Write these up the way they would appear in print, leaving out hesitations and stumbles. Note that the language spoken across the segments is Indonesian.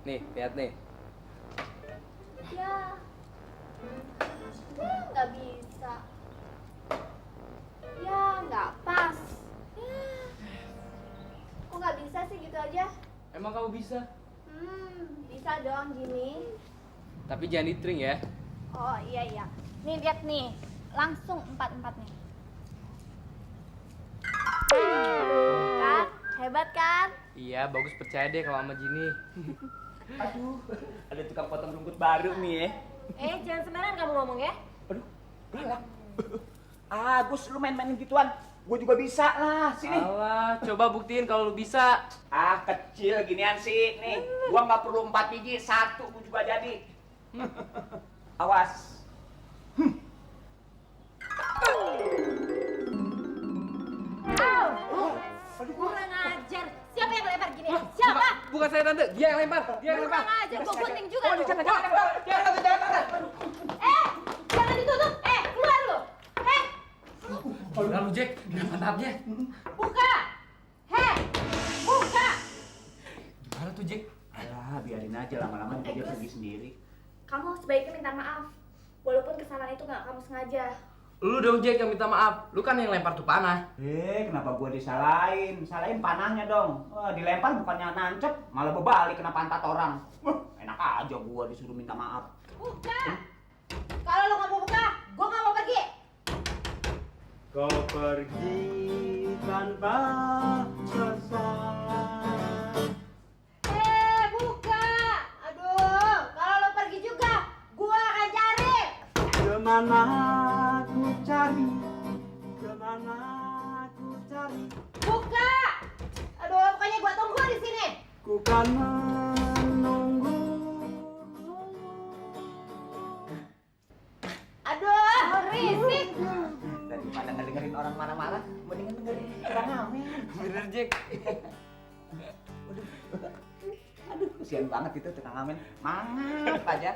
Nih, lihat nih. Ya, nggak bisa. Ya, nggak pas. Ya, kok nggak bisa sih gitu aja? Emang kamu bisa? Bisa dong gini. Tapi jangan ditring ya. Oh iya. Nih lihat nih, langsung 4-4 nih. Kan, hebat kan? Iya, bagus, percaya deh kalau sama Jini. Aduh, ada tukang potong rumput baru nih ya. Jangan sembarangan kamu ngomong ya. Aduh, galak. Gus, lu main-mainin gituan. Gue juga bisa lah, sini. Alah, coba buktiin kalau lu bisa. Kecil ginian sih. Nih, gua nggak perlu 4 biji, 1 gua juga jadi. Awas. Kurang ajar. Siapa yang lempar gini? Siapa? Bukan saya tante, dia yang lempar. Dia yang lempar. Kurang ajar, gue gunting juga. Oh, jangan. Jangan ditutup. Keluar lu. Udah lu Jack, mantapnya. Buka. Buka. Gimana tuh Jack? Alah, biarin aja lama-lama dia pergi sendiri. Kamu sebaiknya minta maaf. Walaupun kesalahan itu nggak kamu sengaja. Lu dong Jack yang minta maaf. Lu kan yang lempar tuh panah. Kenapa gua disalahin? Salahin panahnya dong. Wah, dilempar bukannya nancep, malah berbalik kena pantat orang. Enak aja gua disuruh minta maaf. Buka. Kalau lu nggak mau buka, gue nggak mau pergi. Kau pergi tanpa pesan. Buka. Aduh, kalau lu pergi juga, gue akan cari. Kemana ku cari? Kemana ku cari? Buka. Aduh, pokoknya gue tunggu di sini. Ku kan menunggu. Aduh, berisik. Daripada ngedengerin orang marah-marah, mendingan dengerin orang ngamen. Bener Jack. Aduh, kesian banget itu tukang ngamen. Mangap aja.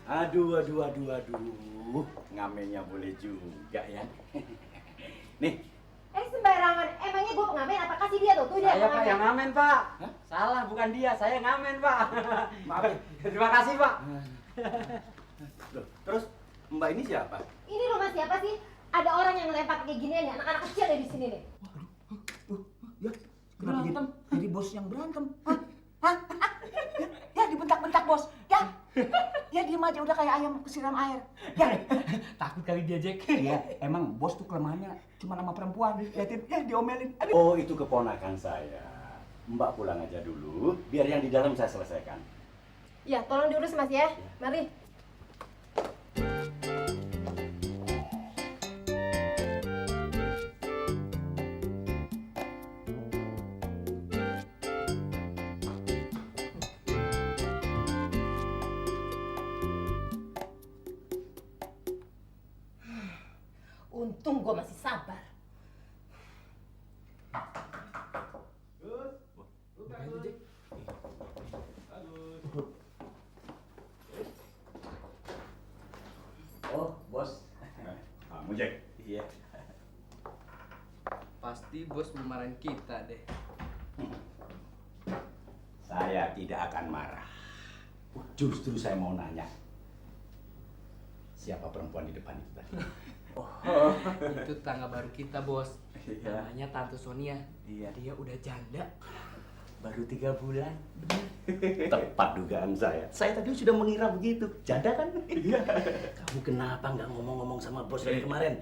Aduh. Ngamennya boleh juga ya. Nih, Sembarangan. Emangnya gue pengamen apa kasih dia tuh? Tuh dia saya Pak pengamen. yang ngamen, Pak. Salah, bukan dia. Saya ngamen, Pak. Maaf. Terima kasih, Pak. Loh, terus Mbak ini siapa? Ini rumah siapa sih? Ada orang yang lempar kayak ginian ya, anak-anak kecil ya di sini nih. Ya, kenapa jadi bos yang berantem? Hah? Ya, dibentak-bentak bos. Ya diem aja udah kayak ayam kesiram air. Ya, Takut kali dia Jack. iya, emang bos tuh kelemahannya cuma sama perempuan. Liatin, ya diomelin. Aduh. Oh, itu keponakan saya. Mbak pulang aja dulu, biar yang di dalam saya selesaikan. Ya, tolong diurus Mas ya. Mari. Untung gue masih sabar. Bukan itu Jack. Oh, bos. Kamu, Jack? Iya. Pasti bos memarahin kita deh. Saya tidak akan marah. Justru saya mau nanya. Siapa perempuan di depan itu tadi? Itu tangga baru kita bos. Iya. Namanya Tante Sonia. Iya. Dia udah janda. Baru 3 bulan. Tepat dugaan saya. Saya tadi sudah mengira begitu. Janda kan? Iya. Kamu kenapa nggak ngomong-ngomong sama bos dari kemarin?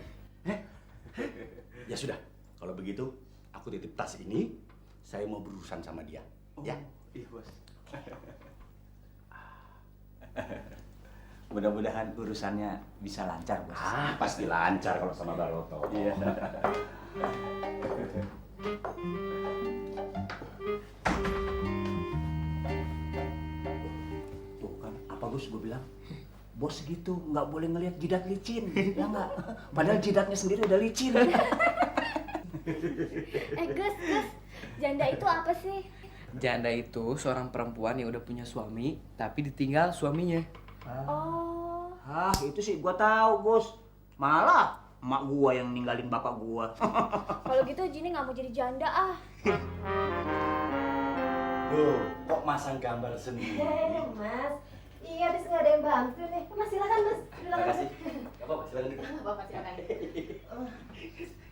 Ya sudah, kalau begitu aku titip tas ini. Saya mau berurusan sama dia. Ya. Iya, bos. Mudah-mudahan urusannya bisa lancar, bos. Pasti lancar kalau sama Baroto. Iya. Tuh kan, apa Gus gue bilang? Bos gitu nggak boleh ngelihat jidat licin, ya nggak? Padahal jidatnya sendiri udah licin. Gus, janda itu apa sih? Janda itu seorang perempuan yang udah punya suami tapi ditinggal suaminya. Oh, Itu sih gua tahu, Gus. Malah emak gua yang ninggalin bapak gua. kalau gitu Jini nggak mau jadi janda ah. Loh, kok masang gambar sendiri? Mas. Iya, habis nggak ada yang bantu nih. Mas, silakan Mas. Terima kasih. Gak apa-apa, silakan. Nggak apa-apa, silakan.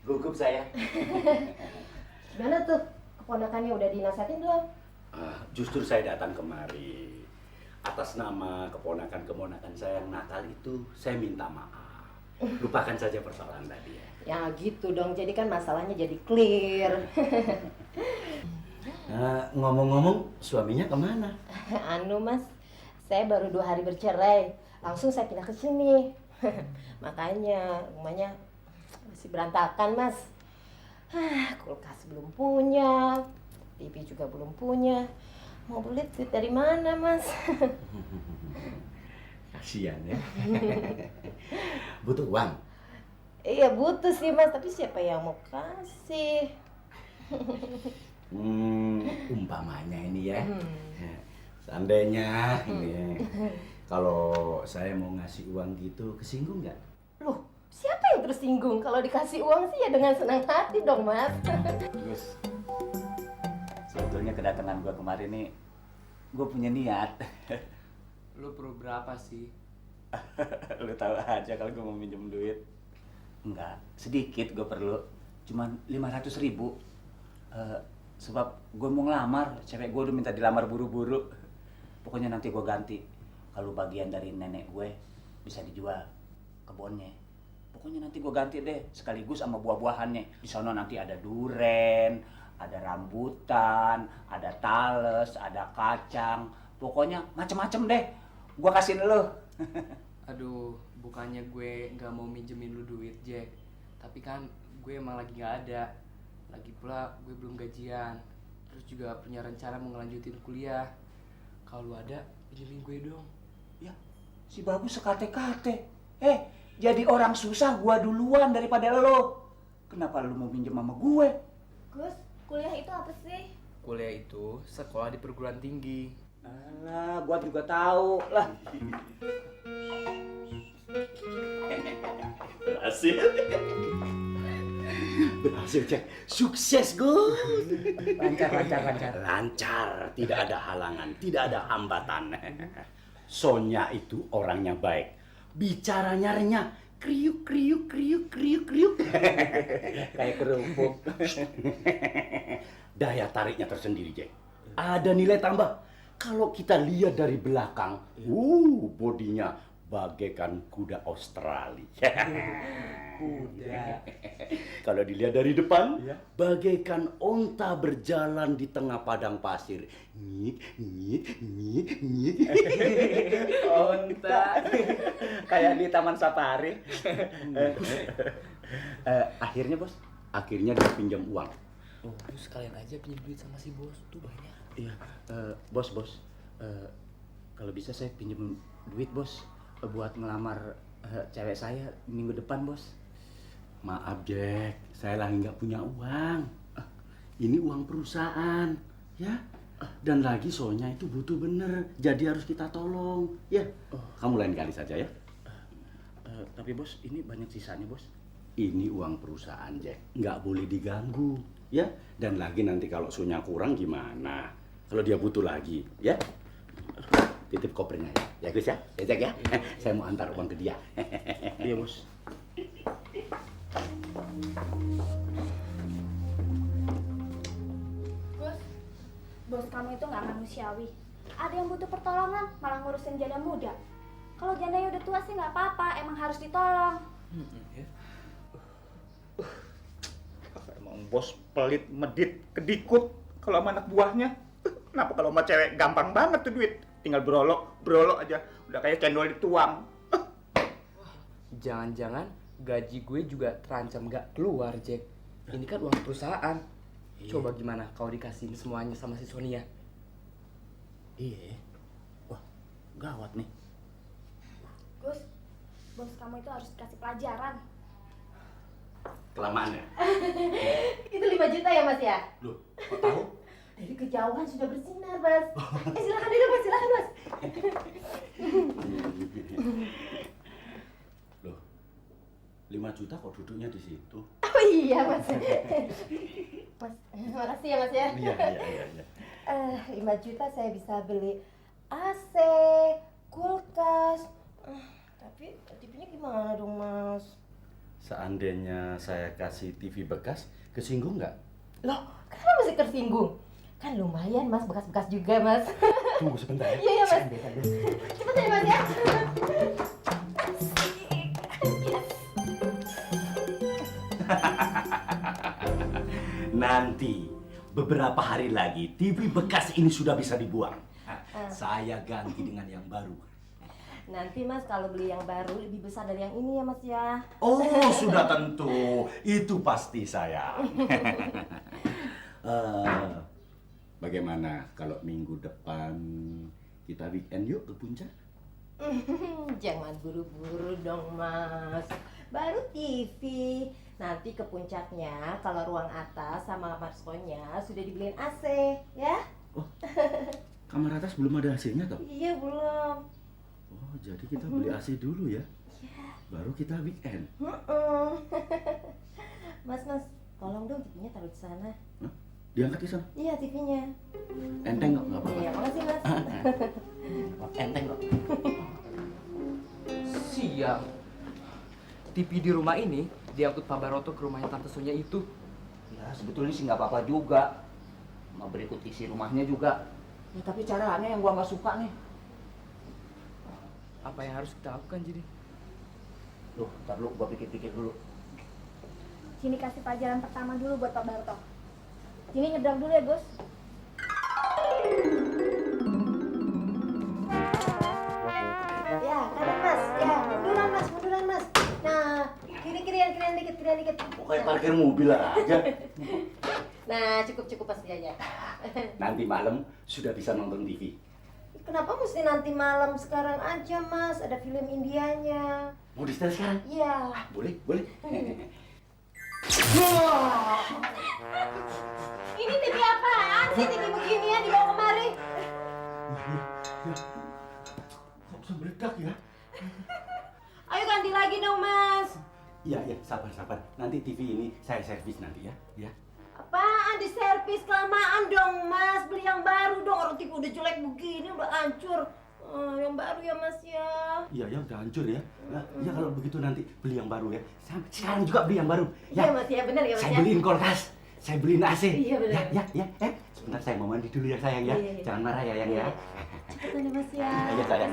Gugup saya. Gimana tuh? Keponakannya udah dinasihatin belum? Justru saya datang kemari. Atas nama keponakan-keponakan saya yang nakal itu, saya minta maaf. Lupakan saja persoalan tadi ya. Ya gitu dong, jadi kan masalahnya jadi clear. Ngomong-ngomong, suaminya kemana? Anu Mas, saya baru 2 hari bercerai, langsung saya pindah ke sini. Makanya rumahnya masih berantakan Mas. Kulkas belum punya, TV juga belum punya. Mau beli duit dari mana Mas? Kasihan ya. Butuh uang. Iya butuh sih Mas, tapi siapa yang mau kasih? Umpamanya ini ya. Seandainya ini kalau saya mau ngasih uang gitu, kesinggung nggak? Loh, siapa yang tersinggung? Kalau dikasih uang sih ya dengan senang hati dong Mas. Gus, sebetulnya kedatangan gua kemarin nih, gua punya niat. Lu perlu berapa sih? Lu tahu aja kalau gua mau minjem duit. Enggak, sedikit gua perlu. Cuman 500.000. Sebab gue mau ngelamar, cewek gue udah minta dilamar buru-buru. Pokoknya nanti gue ganti. Kalau bagian dari nenek gue bisa dijual kebunnya. Pokoknya nanti gue ganti deh, sekaligus sama buah-buahannya. Di sana nanti ada duren, ada rambutan, ada tales, ada kacang. Pokoknya macem-macem deh. Gue kasihin lo. Aduh, bukannya gue nggak mau minjemin lu duit, Jack. Tapi kan gue emang lagi nggak ada. Lagi pula gue belum gajian. Terus juga punya rencana mau ngelanjutin kuliah. Kalau lu ada, pinjemin gue dong. Ya, si Bagus sekate-kate. Jadi orang susah gua duluan daripada lo. Kenapa lu mau pinjam sama gue? Gus, kuliah itu apa sih? Kuliah itu sekolah di perguruan tinggi. Alah, gua juga tahu lah. Berhasil. Berhasil, Cek. Sukses, Gus. Lancar. Lancar, tidak ada halangan, tidak ada hambatan. Sonya itu orangnya baik. Bicaranya renyah. Kriuk. Kayak kerupuk. Daya tariknya tersendiri, Jack. Ada nilai tambah. Kalau kita lihat dari belakang, bodinya bagaikan kuda Australia. Kuda. Kalau dilihat dari depan, bagaikan onta berjalan di tengah padang pasir. Nyik. Onta. Kayak di taman safari. Akhirnya bos, dia pinjam uang. Oh, lu sekalian aja pinjam duit sama si bos tuh banyak. Iya, bos. Kalau bisa saya pinjam duit bos, buat ngelamar cewek saya minggu depan bos. Maaf Jack, saya lagi nggak punya uang. Ini uang perusahaan, ya. Dan lagi soalnya itu butuh bener, jadi harus kita tolong, ya. Kamu lain kali saja ya. Tapi bos, ini banyak sisanya bos. Ini uang perusahaan Jack, nggak boleh diganggu, ya. Dan lagi nanti kalau soalnya kurang gimana? Kalau dia butuh lagi, ya. Titip kopernya ya Gus ya, Jack ya. Saya mau antar uang ke dia. Iya bos. Gus, bos kamu itu nggak manusiawi. Ada yang butuh pertolongan, malah ngurusin janda muda. Kalau jandanya udah tua sih nggak apa-apa, emang harus ditolong. Emang bos pelit, medit, kedikut kalau sama anak buahnya. Kenapa kalau sama cewek gampang banget tuh duit? Tinggal berolok aja, udah kayak cendol dituang. Jangan-jangan gaji gue juga terancam gak keluar, Jack. Ini kan uang perusahaan. Coba gimana kalau dikasihin semuanya sama si Sonia? Iya. Wah, gawat nih. Gus, bos kamu itu harus dikasih pelajaran. Kelamaan ya? Itu 5 juta ya Mas ya? Loh, kok tahu? Dari kejauhan sudah bersinar Mas. Silakan duduk Mas, silakan Mas. Loh, 5 juta kok duduknya di situ? Oh iya Mas. Mas, makasih ya Mas ya. Iya. 5 juta saya bisa beli AC, kulkas. Tapi TV-nya gimana dong, Mas? Seandainya saya kasih TV bekas, kesinggung nggak? Loh, kenapa masih tersinggung? Kan lumayan, Mas, bekas-bekas juga, Mas. Tunggu sebentar ya. Iya, iya, Mas. Saya ambilkan dulu. Cepat ya, Mas ya. Nanti beberapa hari lagi TV bekas ini sudah bisa dibuang. Saya ganti dengan yang baru. Nanti Mas kalau beli yang baru lebih besar dari yang ini ya Mas ya. Oh, sudah tentu. Itu pasti saya. Bagaimana kalau minggu depan kita weekend yuk ke puncak? Jangan buru-buru dong Mas. Baru TV. Nanti ke puncaknya kalau ruang atas sama Marskonya sudah dibeliin AC ya. Oh, kamar atas belum ada AC-nya toh? Iya belum. Oh, jadi kita beli AC dulu ya? Iya. Baru kita weekend. Mas, tolong dong TV-nya taruh di sana. Hah? Diangkat di sana? Iya TV-nya. Enteng nggak? Nggak apa-apa. Iya, makasih Mas. Enteng nggak? Sial. TV di rumah ini diangkut Pak Baroto ke rumahnya Tante Sonya itu. Ya sebetulnya sih nggak apa-apa juga. Mau berikut isi rumahnya juga. Ya tapi caranya yang gua nggak suka nih. Apa yang harus kita lakukan jadi? Loh, ntar dulu gua pikir-pikir dulu. Sini kasih pelajaran pertama dulu buat Pak Barto. Sini nyebrang dulu ya, Gus. Ya, kanan Mas. Ya, munduran Mas. Nah, kirian dikit. Kok kayak parkir mobil aja. Nah, cukup pasti aja. Nanti malam sudah bisa nonton TV. Kenapa mesti nanti malam? Sekarang aja Mas, ada film Indianya. Mau di setel sekarang? Iya. Boleh. Ini TV apaan sih? TV begini ya dibawa kemari. Kok bisa meledak ya? Ayo ganti lagi dong Mas. Iya, sabar. Nanti TV ini saya servis nanti ya. Apaan di servis? Kelamaan dong Mas. Beli yang baru dong. Orang TV udah jelek begini, udah hancur. Yang baru ya Mas ya. Iya, udah hancur ya. Nah, ya kalau begitu nanti beli yang baru ya. Sekarang juga beli yang baru. Iya Mas ya, benar ya Mas Saya ya. beliin kulkas, saya beliin AC. Iya, benar. Ya. Sebentar saya mau mandi dulu ya sayang ya. Iya. Jangan marah ya yang ya. Cepetan ya Mas ya. Iya, sayang.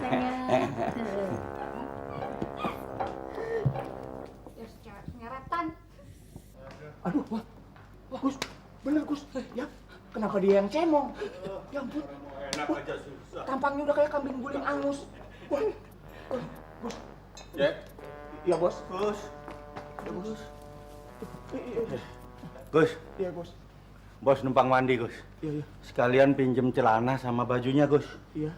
Terus cewek pengeretan. Aduh, wah, Gus, bener Gus. Ya, kenapa dia yang cemong? Ya ampun. Enak aja susah. Tampangnya udah kayak kambing guling angus. Wah, Gus. Jack. Iya bos. Gus. Gus, Iya bos. bos numpang mandi Gus. Iya. Sekalian pinjem celana sama bajunya Gus. Iya.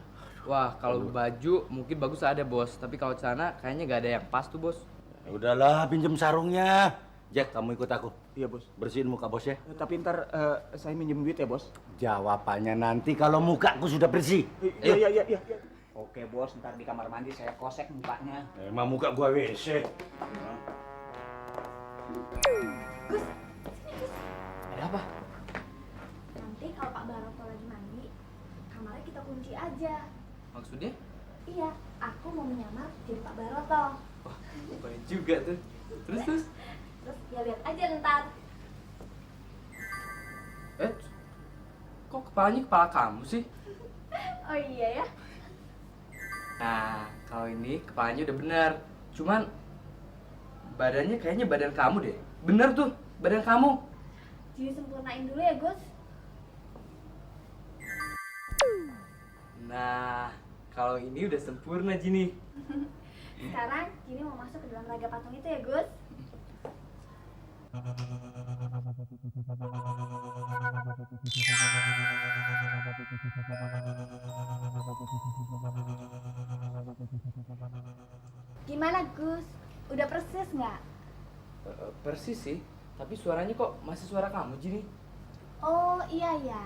Wah, kalau baju mungkin bagus ada, Bos. Tapi kalau celana kayaknya nggak ada yang pas tuh, Bos. Ya udahlah, pinjem sarungnya. Jack, kamu ikut aku. Iya bos. Bersihin muka bos ya. Tapi ntar saya minjem duit ya bos. Jawabannya nanti kalau mukaku sudah bersih. Iya. Oke bos, ntar di kamar mandi saya kosek mukanya. Emang muka gua WC. Ada apa? Nanti kalau Pak Baroto lagi mandi, kamarnya kita kunci aja. Maksudnya? Iya, aku mau menyamar jadi Pak Baroto. Wah, boleh juga tuh. Terus? Terus ya lihat aja ntar. Kok kepalanya kepala kamu sih? Oh iya ya. Nah, kalau ini kepalanya udah bener. Cuman badannya kayaknya badan kamu deh. Bener tuh, badan kamu. Jadi sempurnain dulu ya Gus. Nah, kalau ini udah sempurna Jini. Sekarang Jini mau masuk ke dalam raga patung itu ya Gus. Gimana Gus? Udah persis nggak? Persis sih, tapi suaranya kok masih suara kamu Jini. Oh iya ya.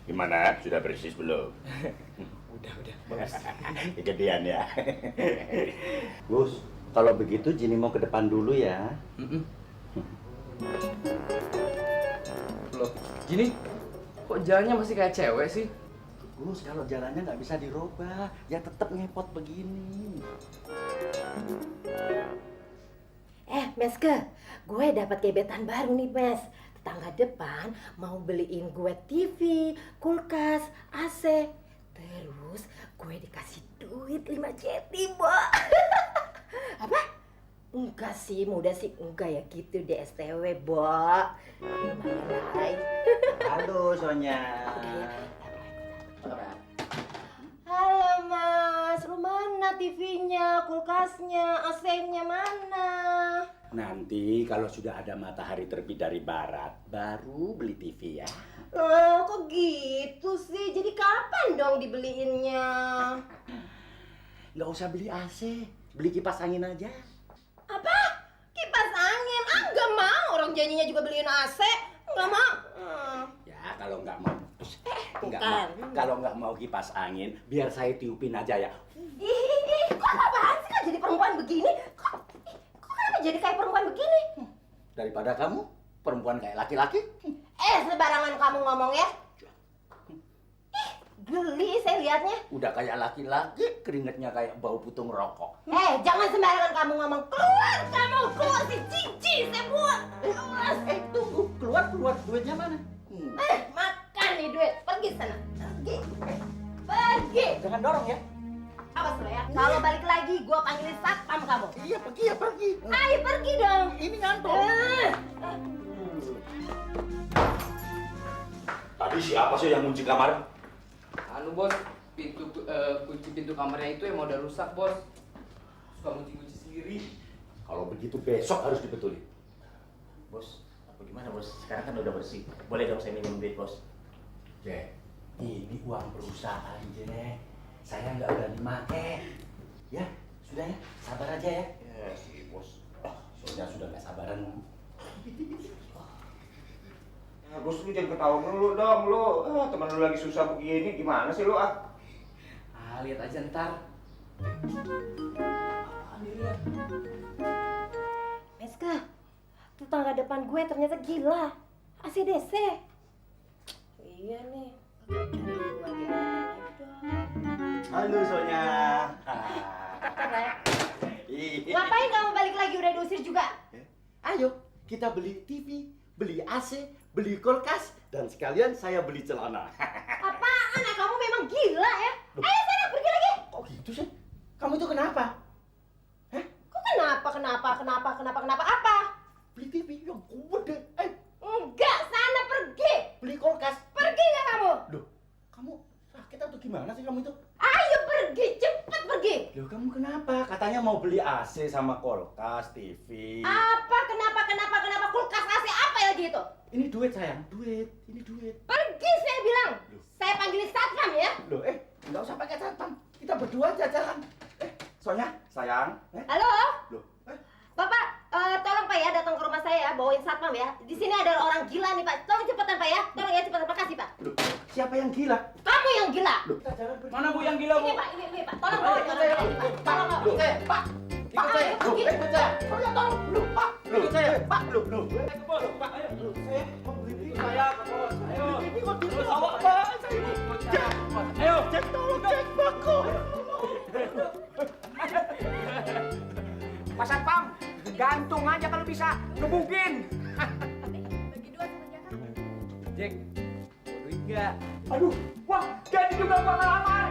Gimana? Sudah persis belum? Udah, bagus. Kegedean ya. Gus, kalau begitu Jini mau ke depan dulu ya. Mm-mm. Gini, kok jalannya masih kayak cewek sih? Gus, kalau jalannya nggak bisa dirubah, ya tetap ngepot begini. Meske, gue dapat gebetan baru nih, Mes. Tetangga depan mau beliin gue TV, kulkas, AC. Terus gue dikasih duit 5 jeti, Bo. Apa? Enggak sih, muda sih enggak ya gitu di STW, Bo. Lumayan lah. Halo, Sonya. Halo, Mas. Lu mana TV-nya, kulkasnya, AC-nya mana? Nanti kalau sudah ada matahari terbit dari barat, baru beli TV ya. Oh, kok gitu sih? Jadi kapan dong dibeliinnya? Nggak usah beli AC, beli kipas angin aja. Apa? Kipas angin? Ah, nggak mau. Orang janjinya juga beliin AC. Nggak mau. Ya, kalau nggak mau, nggak bukan. mau. Kalau nggak mau kipas angin, biar saya tiupin aja ya. Ih, kok apaan sih? Kok jadi perempuan begini? Kok kenapa jadi kayak perempuan begini? Daripada kamu perempuan kayak laki-laki. Sebarangan kamu ngomong ya. Geli saya lihatnya. Udah kayak laki-laki, keringetnya kayak bau putung rokok. Jangan sembarangan kamu ngomong. Keluar kamu, keluar si cici, saya buat. Tunggu, keluar duitnya mana? Makan nih duit. Pergi sana. Pergi. Jangan dorong ya. Awas lo ya. Kalau balik lagi, gua panggilin satpam kamu. Iya, pergi. Ayo pergi dong. Ini ngantuk. Tadi siapa sih yang kunci kamar? Anu bos, kunci pintu kamarnya itu emang udah rusak bos. Suka kunci sendiri. Kalau begitu besok harus dibetulin. Bos, apa gimana bos? Sekarang kan udah bersih. Boleh dong saya minum duit bos? Jack, ini uang perusahaan, Jack. Saya nggak berani make. Ya, sudah ya, sabar aja ya. Ya sih bos. Soalnya sudah nggak sabaran. Ya, bos, lu jangan ketawa dulu dong lu. Teman lu lagi susah begini, gimana sih lu ah? Lihat aja ntar. Meska, tetangga depan gue ternyata gila. ACDC. Iya nih. Halo, Sonya. Ngapain kamu balik lagi, udah diusir juga? Ayo, kita beli TV, beli AC, beli kulkas, dan sekalian saya beli celana. Apaan? Kamu memang gila ya? Ayo sana pergi lagi. Kok gitu sih? Kamu itu kenapa? Kok kenapa? Apa? Beli TV yang gede. Enggak, sana pergi. Beli kulkas. Pergi nggak kamu? Loh, kamu sakit atau gimana sih kamu itu? Ayo pergi, cepat pergi. Loh, kamu kenapa? Katanya mau beli AC sama kulkas, TV. Apa? Kenapa? Kulkas AC apa lagi itu? Ini duit sayang, duit. Ini duit. Pergi saya bilang. Saya panggilin satpam ya. Loh, nggak usah pakai satpam. Kita berdua aja jalan. Sonya, sayang. Halo? Loh, Bapak, tolong Pak ya datang ke rumah saya ya, bawain satpam ya. Di sini ada orang gila nih Pak. Tolong cepetan Pak ya. Tolong ya cepetan. Makasih Pak. loh, siapa yang gila? Kamu yang gila. Loh, kita jalan berdua. Mana bu yang gila bu? Ini Pak, ini Pak. Tolong bawa orang ini Pak. Tolong bawa. Loh, Pak. Pak, ayo pergi. Ikut saya. Tolong. Loh, Pak. Loh, saya. Pak, loh. Ke bawah, Pak, ayo. Saya mau beli TV. Saya ke bawah, ayo. Ini kok di Terus bawah, awak, Pak. Cek. Ayo. Cek, tolong cek, Pak. Pak Satpam, gantung aja kalau bisa, gebukin. Bagi dua sama Jaka. Jack, mau duit nggak? Aduh, wah, jadi juga gua ngalaman.